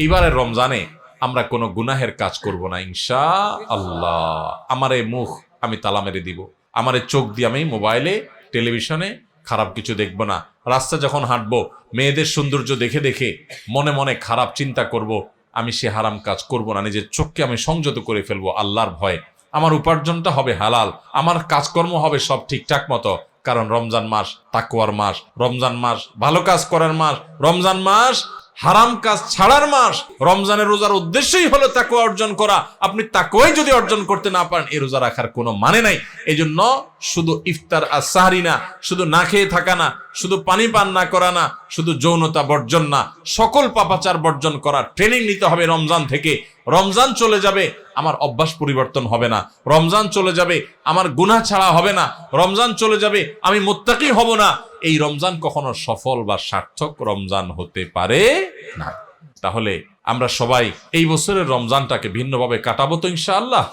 এইবারের রমজানে আমরা কোনো গুনাহের কাজ করব না ইনশাআল্লাহ। আমার এই মুখ আমি তালা মেরে দিব, আমার এই চোখ দিয়ে আমি মোবাইলে টেলিভিশনে খারাপ কিছু দেখব না। রাস্তা যখন হাঁটবো মেয়েদের সৌন্দর্য দেখে দেখে মনে মনে খারাপ চিন্তা করব, আমি সে হারাম কাজ করব না। নিজের চোখকে আমি সংযত করে ফেলবো আল্লাহর ভয়ে। আমার উপার্জনটা হবে হালাল, আমার কাজকর্ম হবে সব ঠিকঠাক মতো, কারণ রমজান মাস তাকওয়ার মাস, রমজান মাস ভালো কাজ করার মাস, রমজান মাস হারাম কাজ ছাড়ার মাস। রমজানের রোজার উদ্দেশ্যই হলো তাকওয়া অর্জন করা। আপনি তাকওয়াই যদি অর্জন করতে না পারেন, এই রোজা রাখার কোনো মানে নাই। এই জন্য শুধু ইফতার আর সাহরি না, শুধু না খেয়ে থাকা না, শুধু পানি পান না করা না, শুধু যৌনতা বর্জন না, সকল পাপাচার বর্জন করার ট্রেনিং নিতে হবে রমজান থেকে। রমজান চলে যাবে, আমার অভ্যাস পরিবর্তন হবে না। রমজান চলে যাবে, আমার গুনাহ ছাড়া হবে না। রমজান চলে যাবে, আমি মুত্তাকি হব না। এই রমজান কখনো সফল বা সার্থক রমজান হতে পারে না। তাহলে আমরা সবাই এই বছরের রমজানটাকে ভিন্নভাবে কাটাবো তো ইনশাআল্লাহ।